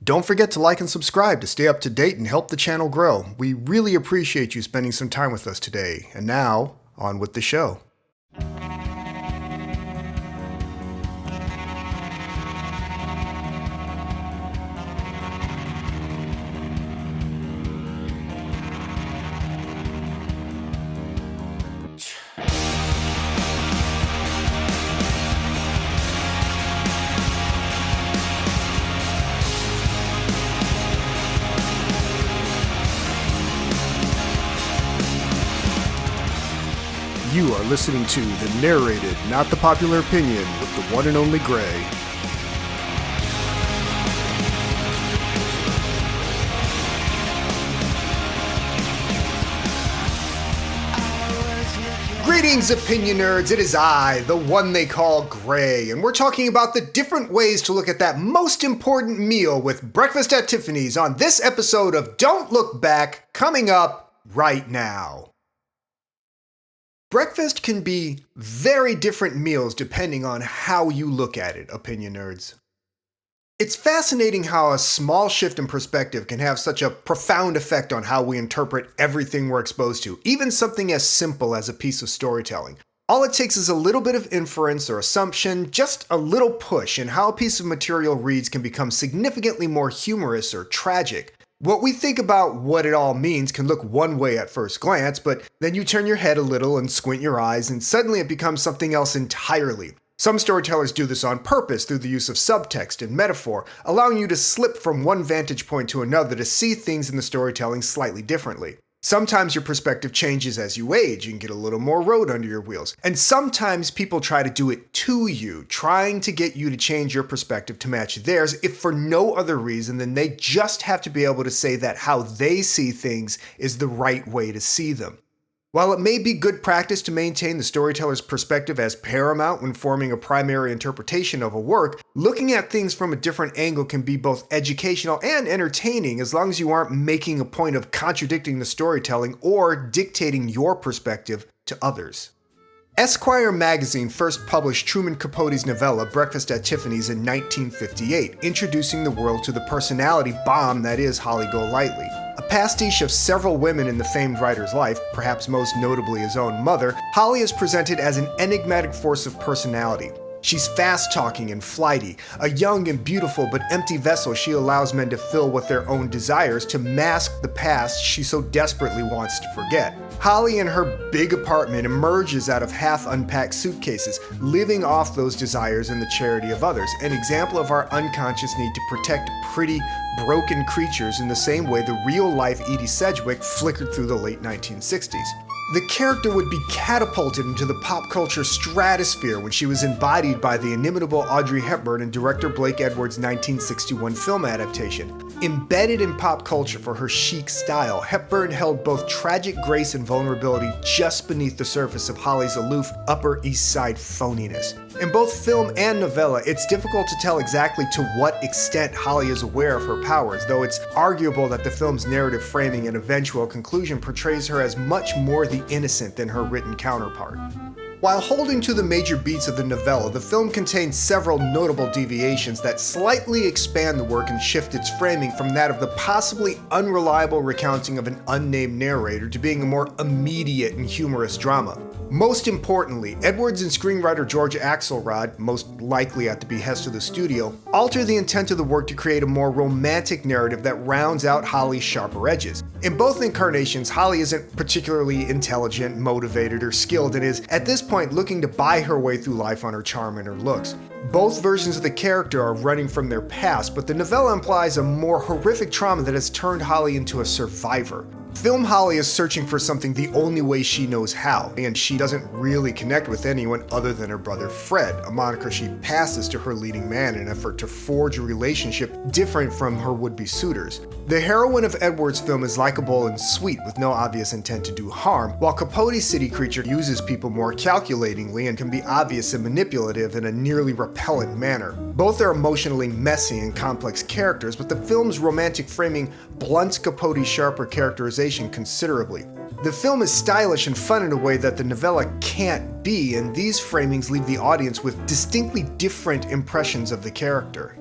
Don't forget to like and subscribe to stay up to date and help the channel grow. We really appreciate you spending some time with us today. And now, on with the show. You are listening to the Narrated, Not the Popular Opinion with the one and only Gray. Greetings, opinion nerds. It is I, the one they call Gray, and we're talking about the different ways to look at that most important meal with Breakfast at Tiffany's on this episode of Don't Look Back, coming up right now. Breakfast can be very different meals depending on how you look at it, opinion nerds. It's fascinating how a small shift in perspective can have such a profound effect on how we interpret everything we're exposed to, even something as simple as a piece of storytelling. All it takes is a little bit of inference or assumption, just a little push, and how a piece of material reads can become significantly more humorous or tragic. What we think about what it all means can look one way at first glance, but then you turn your head a little and squint your eyes, and suddenly it becomes something else entirely. Some storytellers do this on purpose through the use of subtext and metaphor, allowing you to slip from one vantage point to another to see things in the storytelling slightly differently. Sometimes your perspective changes as you age and get a little more road under your wheels. And sometimes people try to do it to you, trying to get you to change your perspective to match theirs, if for no other reason than they just have to be able to say that how they see things is the right way to see them. While it may be good practice to maintain the storyteller's perspective as paramount when forming a primary interpretation of a work, looking at things from a different angle can be both educational and entertaining as long as you aren't making a point of contradicting the storytelling or dictating your perspective to others. Esquire magazine first published Truman Capote's novella Breakfast at Tiffany's in 1958, introducing the world to the personality bomb that is Holly Golightly. A pastiche of several women in the famed writer's life, perhaps most notably his own mother, Holly is presented as an enigmatic force of personality. She's fast-talking and flighty, a young and beautiful but empty vessel she allows men to fill with their own desires to mask the past she so desperately wants to forget. Holly in her big apartment emerges out of half-unpacked suitcases, living off those desires in the charity of others, an example of our unconscious need to protect pretty, broken creatures in the same way the real-life Edie Sedgwick flickered through the late 1960s. The character would be catapulted into the pop culture stratosphere when she was embodied by the inimitable Audrey Hepburn in director Blake Edwards' 1961 film adaptation. Embedded in pop culture for her chic style, Hepburn held both tragic grace and vulnerability just beneath the surface of Holly's aloof Upper East Side phoniness. In both film and novella, it's difficult to tell exactly to what extent Holly is aware of her powers, though it's arguable that the film's narrative framing and eventual conclusion portrays her as much more the innocent than her written counterpart. While holding to the major beats of the novella, the film contains several notable deviations that slightly expand the work and shift its framing from that of the possibly unreliable recounting of an unnamed narrator to being a more immediate and humorous drama. Most importantly, Edwards and screenwriter George Axelrod, most likely at the behest of the studio, alter the intent of the work to create a more romantic narrative that rounds out Holly's sharper edges. In both incarnations, Holly isn't particularly intelligent, motivated, or skilled and is, at this point, looking to buy her way through life on her charm and her looks. Both versions of the character are running from their past, but the novella implies a more horrific trauma that has turned Holly into a survivor. Film Holly is searching for something the only way she knows how, and she doesn't really connect with anyone other than her brother Fred, a moniker she passes to her leading man in an effort to forge a relationship different from her would-be suitors. The heroine of Edwards' film is likable and sweet with no obvious intent to do harm, while Capote's city creature uses people more calculatingly and can be obvious and manipulative in a nearly repellent manner. Both are emotionally messy and complex characters, but the film's romantic framing blunts Capote's sharper characterization considerably. The film is stylish and fun in a way that the novella can't be, and these framings leave the audience with distinctly different impressions of the character.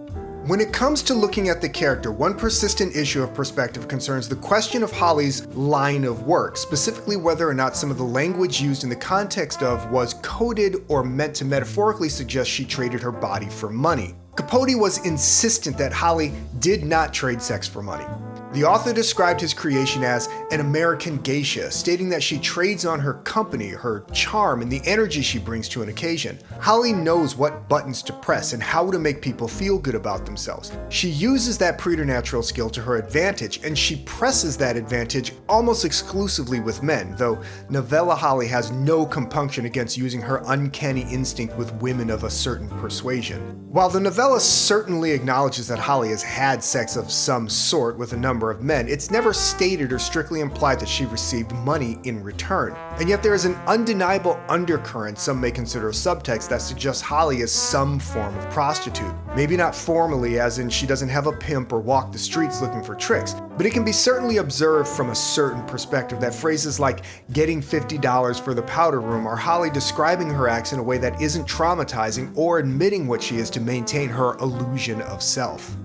When it comes to looking at the character, one persistent issue of perspective concerns the question of Holly's line of work, specifically whether or not some of the language used in the context of was coded or meant to metaphorically suggest she traded her body for money. Capote was insistent that Holly did not trade sex for money. The author described his creation as an American geisha, stating that she trades on her company, her charm, and the energy she brings to an occasion. Holly knows what buttons to press and how to make people feel good about themselves. She uses that preternatural skill to her advantage, and she presses that advantage almost exclusively with men, though novella Holly has no compunction against using her uncanny instinct with women of a certain persuasion. While the novella certainly acknowledges that Holly has had sex of some sort with a number of men, it's never stated or strictly implied that she received money in return. And yet there is an undeniable undercurrent some may consider a subtext that suggests Holly is some form of prostitute. Maybe not formally, as in she doesn't have a pimp or walk the streets looking for tricks, but it can be certainly observed from a certain perspective that phrases like getting $50 for the powder room are Holly describing her acts in a way that isn't traumatizing or admitting what she is to maintain her illusion of self.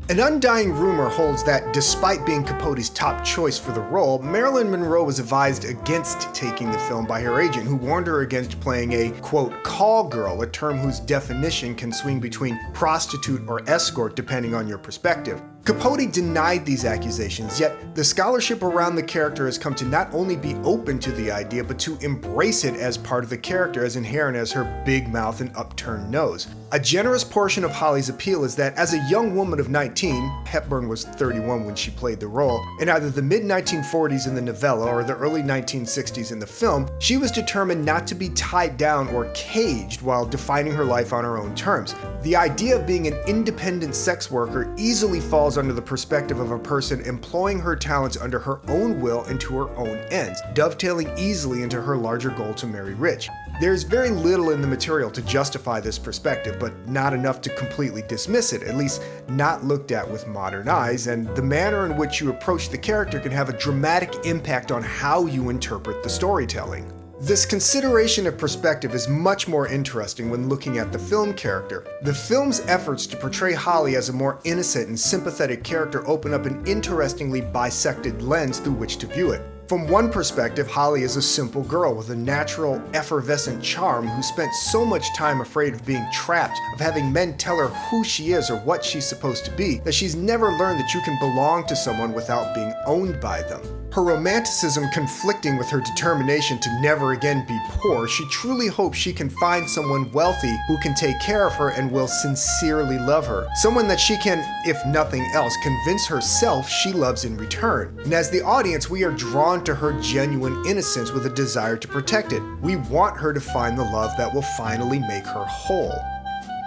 An undying rumor holds that despite being Capote's top choice for the role, Marilyn Monroe was advised against taking the film by her agent, who warned her against playing a, quote, call girl, a term whose definition can swing between prostitute or escort depending on your perspective. Capote denied these accusations, yet the scholarship around the character has come to not only be open to the idea, but to embrace it as part of the character as inherent as her big mouth and upturned nose. A generous portion of Holly's appeal is that as a young woman of 19, Hepburn was 31 when she played the role, in either the mid-1940s in the novella or the early 1960s in the film, she was determined not to be tied down or caged while defining her life on her own terms. The idea of being an independent sex worker easily falls under the perspective of a person employing her talents under her own will and to her own ends, dovetailing easily into her larger goal to marry rich. There's very little in the material to justify this perspective, but not enough to completely dismiss it, at least not looked at with modern eyes, and the manner in which you approach the character can have a dramatic impact on how you interpret the storytelling. This consideration of perspective is much more interesting when looking at the film character. The film's efforts to portray Holly as a more innocent and sympathetic character open up an interestingly bisected lens through which to view it. From one perspective, Holly is a simple girl with a natural, effervescent charm who spent so much time afraid of being trapped, of having men tell her who she is or what she's supposed to be, that she's never learned that you can belong to someone without being owned by them. Her romanticism conflicting with her determination to never again be poor, she truly hopes she can find someone wealthy who can take care of her and will sincerely love her. Someone that she can, if nothing else, convince herself she loves in return. And as the audience, we are drawn to her genuine innocence with a desire to protect it. We want her to find the love that will finally make her whole.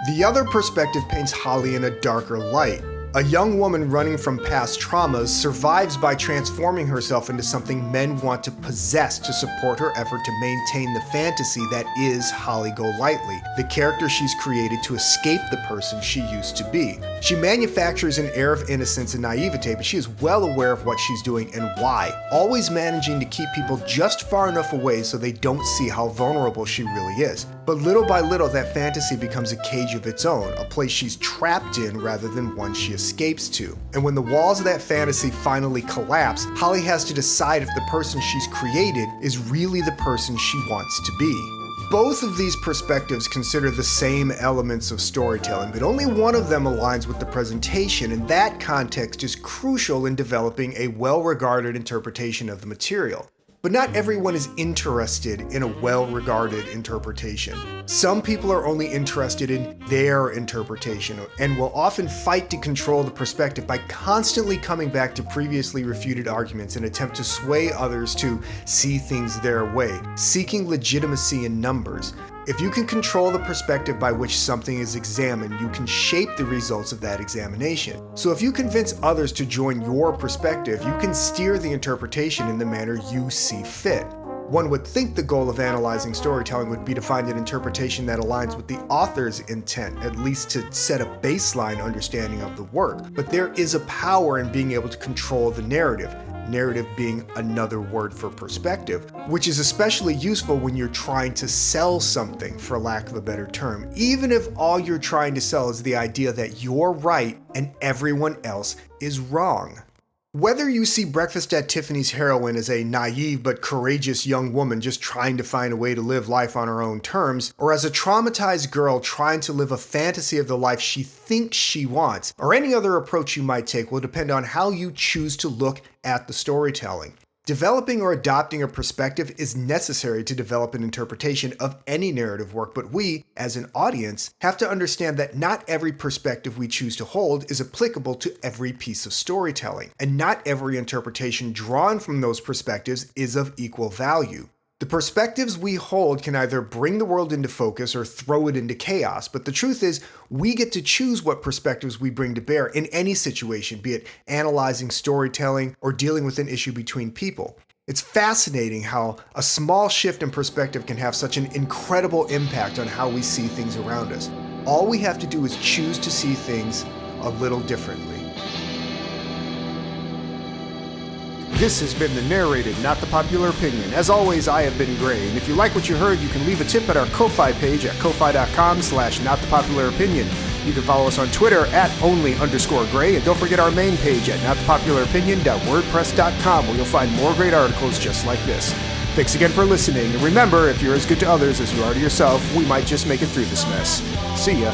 The other perspective paints Holly in a darker light. A young woman running from past traumas survives by transforming herself into something men want to possess to support her effort to maintain the fantasy that is Holly Golightly, the character she's created to escape the person she used to be. She manufactures an air of innocence and naivete, but she is well aware of what she's doing and why, always managing to keep people just far enough away so they don't see how vulnerable she really is. But little by little, that fantasy becomes a cage of its own, a place she's trapped in rather than one she escapes to. And when the walls of that fantasy finally collapse, Holly has to decide if the person she's created is really the person she wants to be. Both of these perspectives consider the same elements of storytelling, but only one of them aligns with the presentation, and that context is crucial in developing a well-regarded interpretation of the material. But not everyone is interested in a well-regarded interpretation. Some people are only interested in their interpretation and will often fight to control the perspective by constantly coming back to previously refuted arguments and attempt to sway others to see things their way, seeking legitimacy in numbers. If you can control the perspective by which something is examined, you can shape the results of that examination. So if you convince others to join your perspective, you can steer the interpretation in the manner you see fit. One would think the goal of analyzing storytelling would be to find an interpretation that aligns with the author's intent, at least to set a baseline understanding of the work. But there is a power in being able to control the narrative. narrative being another word for perspective, which is especially useful when you're trying to sell something, for lack of a better term, even if all you're trying to sell is the idea that you're right and everyone else is wrong. Whether you see Breakfast at Tiffany's heroine as a naive but courageous young woman just trying to find a way to live life on her own terms, or as a traumatized girl trying to live a fantasy of the life she thinks she wants, or any other approach you might take will depend on how you choose to look at the storytelling. Developing or adopting a perspective is necessary to develop an interpretation of any narrative work, but we, as an audience, have to understand that not every perspective we choose to hold is applicable to every piece of storytelling, and not every interpretation drawn from those perspectives is of equal value. The perspectives we hold can either bring the world into focus or throw it into chaos, but the truth is, we get to choose what perspectives we bring to bear in any situation, be it analyzing storytelling or dealing with an issue between people. It's fascinating how a small shift in perspective can have such an incredible impact on how we see things around us. All we have to do is choose to see things a little differently. This has been the Narrated, Not the Popular Opinion. As always, I have been Gray, and if you like what you heard, you can leave a tip at our Ko-Fi page at ko-fi.com/notthepopular-opinion. You can follow us on Twitter at @only_Gray, and don't forget our main page at notthepopular-opinion.wordpress.com, where you'll find more great articles just like this. Thanks again for listening, and remember, if you're as good to others as you are to yourself, we might just make it through this mess. See ya.